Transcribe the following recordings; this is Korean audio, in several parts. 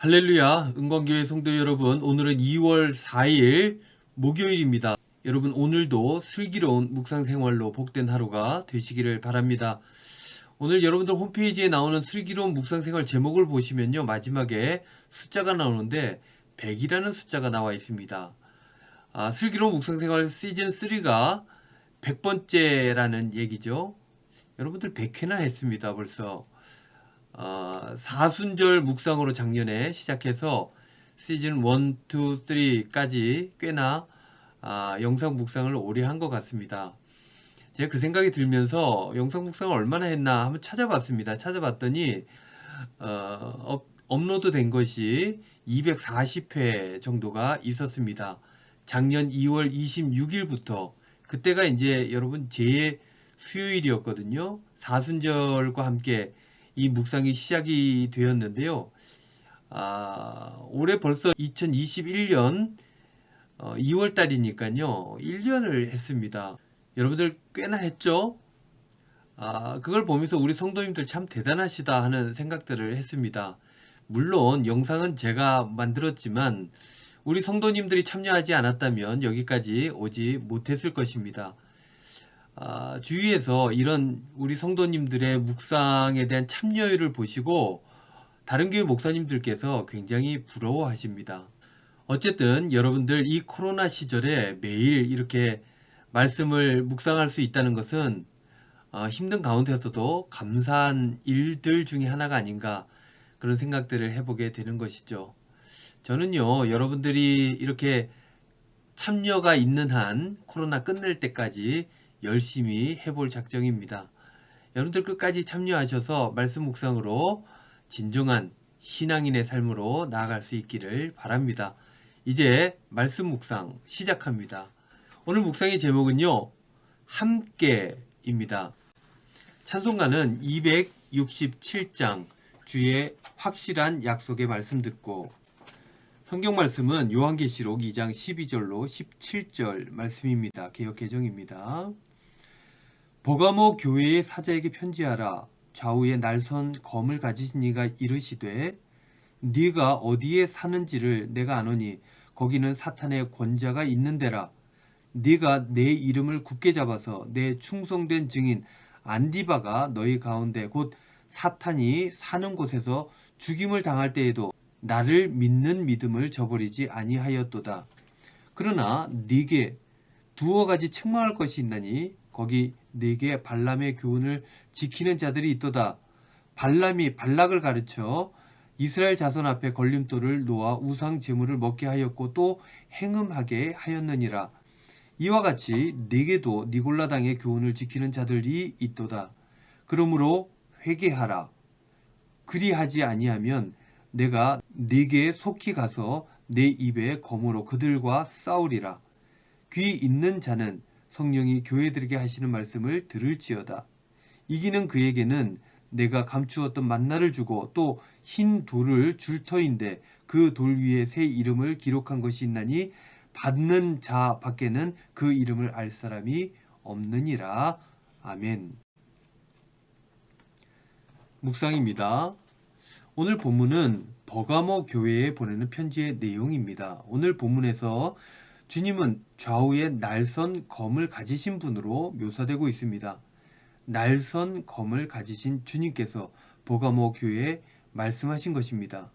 할렐루야, 은광교회 성도 여러분, 오늘은 2월 4일 목요일입니다. 여러분, 오늘도 슬기로운 묵상 생활로 복된 하루가 되시기를 바랍니다. 오늘 여러분들 홈페이지에 나오는 슬기로운 묵상 생활 제목을 보시면요, 마지막에 숫자가 나오는데 100이라는 숫자가 나와 있습니다. 슬기로운 묵상 생활 시즌 3가 100번째라는 얘기죠. 여러분들 100회나 했습니다, 벌써. 사순절 묵상으로 작년에 시작해서 시즌 1, 2, 3까지 꽤나 영상 묵상을 오래 한 것 같습니다. 제가 그 생각이 들면서 영상 묵상을 얼마나 했나 한번 찾아봤습니다. 찾아봤더니 업로드 된 것이 240회 정도가 있었습니다. 작년 2월 26일부터 그때가 이제 여러분 제 수요일이었거든요. 사순절과 함께 이 묵상이 시작이 되었는데요. 올해 벌써 2021년 2월 달이니까요. 1년을 했습니다. 여러분들 꽤나 했죠? 그걸 보면서 우리 성도님들 참 대단하시다 하는 생각들을 했습니다. 물론 영상은 제가 만들었지만 우리 성도님들이 참여하지 않았다면 여기까지 오지 못했을 것입니다. 주위에서 이런 우리 성도님들의 묵상에 대한 참여율을 보시고 다른 교회 목사님들께서 굉장히 부러워하십니다. 어쨌든 여러분들 이 코로나 시절에 매일 이렇게 말씀을 묵상할 수 있다는 것은 힘든 가운데서도 감사한 일들 중에 하나가 아닌가 그런 생각들을 해보게 되는 것이죠. 저는요, 여러분들이 이렇게 참여가 있는 한 코로나 끝낼 때까지 열심히 해볼 작정입니다. 여러분들 끝까지 참여하셔서 말씀 묵상으로 진정한 신앙인의 삶으로 나아갈 수 있기를 바랍니다. 이제 말씀 묵상 시작합니다. 오늘 묵상의 제목은요, 함께입니다. 찬송가는 267장 주의 확실한 약속의 말씀 듣고 성경 말씀은 요한계시록 2장 12절로 17절 말씀입니다. 개역 개정입니다. 버가모 교회의 사자에게 편지하라. 좌우에 날선 검을 가지신 이가 이르시되 네가 어디에 사는지를 내가 아노니 거기는 사탄의 권자가 있는 데라. 네가 내 이름을 굳게 잡아서 내 충성된 증인 안디바가 너희 가운데 곧 사탄이 사는 곳에서 죽임을 당할 때에도 나를 믿는 믿음을 저버리지 아니하였도다. 그러나 네게 두어 가지 책망할 것이 있나니 거기 네게 발람의 교훈을 지키는 자들이 있도다. 발람이 발락을 가르쳐 이스라엘 자손 앞에 걸림돌을 놓아 우상 제물을 먹게 하였고 또 행음하게 하였느니라. 이와 같이 네게도 니골라당의 교훈을 지키는 자들이 있도다. 그러므로 회개하라. 그리하지 아니하면 내가 네게 속히 가서 내 입에 검으로 그들과 싸우리라. 귀 있는 자는 성령이 교회들에게 하시는 말씀을 들을지어다. 이기는 그에게는 내가 감추었던 만나를 주고 또 흰 돌을 줄 터인데 그 돌 위에 새 이름을 기록한 것이 있나니 받는 자 밖에는 그 이름을 알 사람이 없느니라. 아멘. 묵상입니다. 오늘 본문은 버가모 교회에 보내는 편지의 내용입니다. 오늘 본문에서 주님은 좌우에 날선 검을 가지신 분으로 묘사되고 있습니다. 날선 검을 가지신 주님께서 버가모 교회에 말씀하신 것입니다.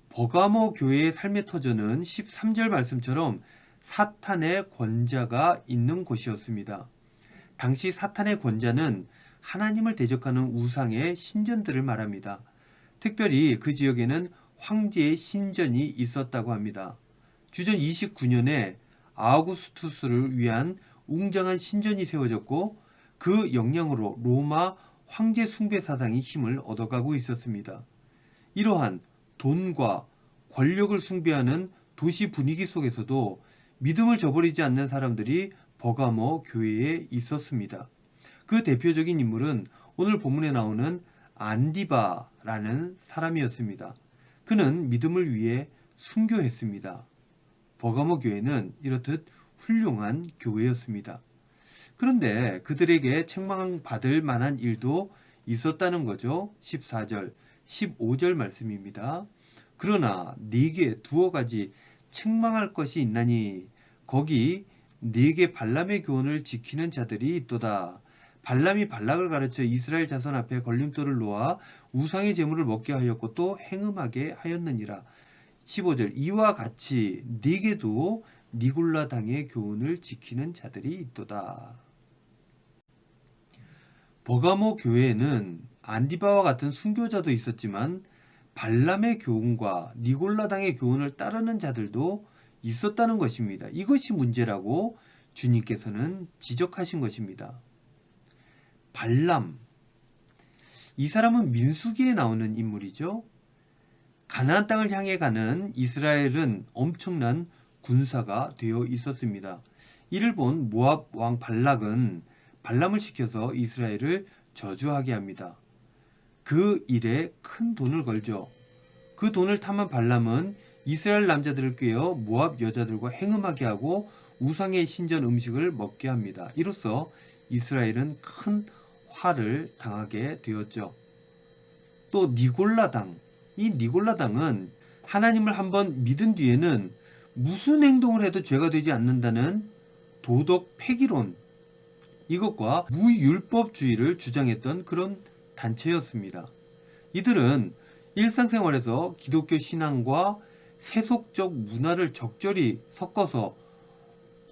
버가모 교회의 삶의 터전은 13절 말씀처럼 사탄의 권자가 있는 곳이었습니다. 당시 사탄의 권자는 하나님을 대적하는 우상의 신전들을 말합니다. 특별히 그 지역에는 황제의 신전이 있었다고 합니다. 주전 29년에 아우구스투스를 위한 웅장한 신전이 세워졌고 그 영향으로 로마 황제 숭배 사상이 힘을 얻어가고 있었습니다. 이러한 돈과 권력을 숭배하는 도시 분위기 속에서도 믿음을 저버리지 않는 사람들이 버가모 교회에 있었습니다. 그 대표적인 인물은 오늘 본문에 나오는 안디바라는 사람이었습니다. 그는 믿음을 위해 순교했습니다. 버가모 교회는 이렇듯 훌륭한 교회였습니다. 그런데 그들에게 책망받을 만한 일도 있었다는 거죠. 14절, 15절 말씀입니다. 그러나 네게 두어 가지 책망할 것이 있나니 거기 네게 발람의 교훈을 지키는 자들이 있도다. 발람이 발락을 가르쳐 이스라엘 자손 앞에 걸림돌을 놓아 우상의 제물을 먹게 하였고 또 행음하게 하였느니라. 15절 이와 같이 네게도 니골라 당의 교훈을 지키는 자들이 있도다. 버가모 교회에는 안디바와 같은 순교자도 있었지만 발람의 교훈과 니골라 당의 교훈을 따르는 자들도 있었다는 것입니다. 이것이 문제라고 주님께서는 지적하신 것입니다. 발람, 이 사람은 민수기에 나오는 인물이죠. 가나안 땅을 향해 가는 이스라엘은 엄청난 군사가 되어 있었습니다. 이를 본 모압 왕 발락은 발람을 시켜서 이스라엘을 저주하게 합니다. 그 일에 큰 돈을 걸죠. 그 돈을 탐한 발람은 이스라엘 남자들을 꾀어 모압 여자들과 행음하게 하고 우상의 신전 음식을 먹게 합니다. 이로써 이스라엘은 큰 화를 당하게 되었죠. 또 니골라당, 이 니골라당은 하나님을 한번 믿은 뒤에는 무슨 행동을 해도 죄가 되지 않는다는 도덕 폐기론, 이것과 무율법주의를 주장했던 그런 단체였습니다. 이들은 일상생활에서 기독교 신앙과 세속적 문화를 적절히 섞어서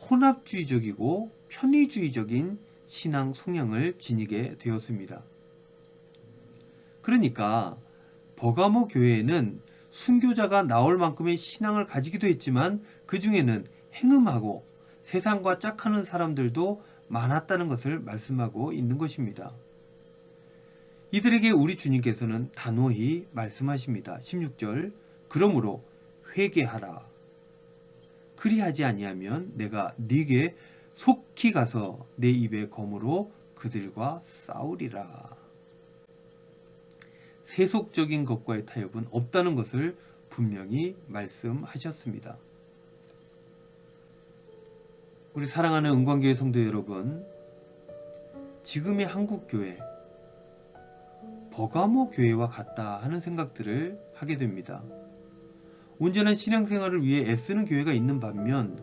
혼합주의적이고 편의주의적인 신앙 성향을 지니게 되었습니다. 그러니까 버가모 교회에는 순교자가 나올 만큼의 신앙을 가지기도 했지만 그 중에는 행음하고 세상과 짝하는 사람들도 많았다는 것을 말씀하고 있는 것입니다. 이들에게 우리 주님께서는 단호히 말씀하십니다. 16절 그러므로 회개하라. 그리하지 아니하면 내가 네게 속히 가서 내 입의 검으로 그들과 싸우리라. 세속적인 것과의 타협은 없다는 것을 분명히 말씀하셨습니다. 우리 사랑하는 은광교회 성도 여러분, 지금의 한국교회, 버가모 교회와 같다 하는 생각들을 하게 됩니다. 온전한 신앙생활을 위해 애쓰는 교회가 있는 반면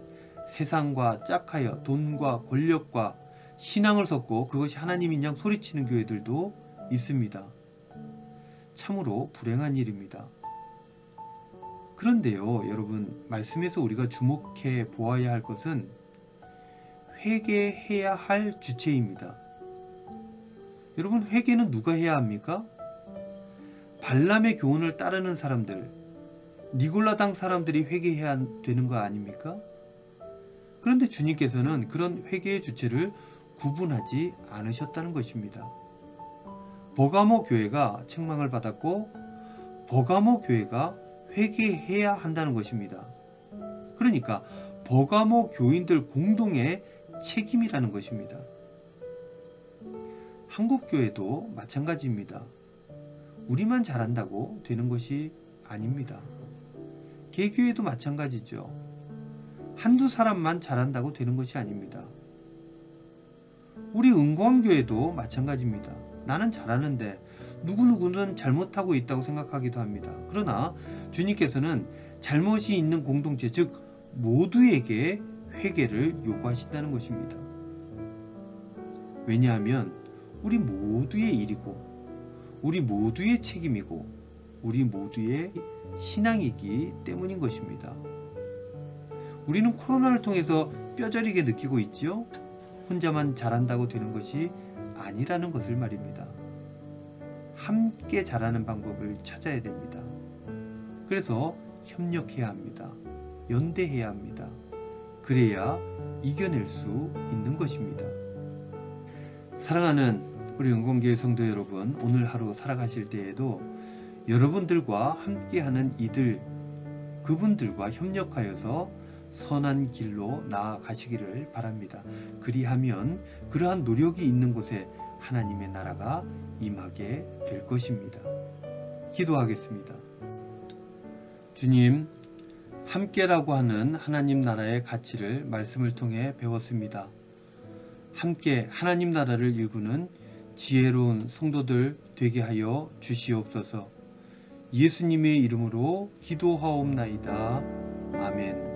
세상과 짝하여 돈과 권력과 신앙을 섞고 그것이 하나님인 양 소리치는 교회들도 있습니다. 참으로 불행한 일입니다. 그런데요, 여러분, 말씀에서 우리가 주목해 보아야 할 것은 회개해야 할 주체입니다. 여러분, 회개는 누가 해야 합니까? 발람의 교훈을 따르는 사람들, 니골라당 사람들이 회개해야 되는 거 아닙니까? 그런데 주님께서는 그런 회개의 주체를 구분하지 않으셨다는 것입니다. 버가모 교회가 책망을 받았고 버가모 교회가 회개해야 한다는 것입니다. 그러니까 버가모 교인들 공동의 책임이라는 것입니다. 한국교회도 마찬가지입니다. 우리만 잘한다고 되는 것이 아닙니다. 개교회도 마찬가지죠. 한두 사람만 잘한다고 되는 것이 아닙니다. 우리 은광교회도 마찬가지입니다. 나는 잘하는데 누구누구는 잘못하고 있다고 생각하기도 합니다. 그러나 주님께서는 잘못이 있는 공동체, 즉 모두에게 회개를 요구하신다는 것입니다. 왜냐하면 우리 모두의 일이고 우리 모두의 책임이고 우리 모두의 신앙이기 때문인 것입니다. 우리는 코로나를 통해서 뼈저리게 느끼고 있지요. 혼자만 잘한다고 되는 것이 아니라는 것을 말입니다. 함께 잘하는 방법을 찾아야 됩니다. 그래서 협력해야 합니다. 연대해야 합니다. 그래야 이겨낼 수 있는 것입니다. 사랑하는 우리 은광교회 성도 여러분, 오늘 하루 살아가실 때에도 여러분들과 함께하는 이들, 그분들과 협력하여서 선한 길로 나아가시기를 바랍니다. 그리하면 그러한 노력이 있는 곳에 하나님의 나라가 임하게 될 것입니다. 기도하겠습니다. 주님, 함께라고 하는 하나님 나라의 가치를 말씀을 통해 배웠습니다. 함께 하나님 나라를 일구는 지혜로운 성도들 되게 하여 주시옵소서. 예수님의 이름으로 기도하옵나이다. 아멘.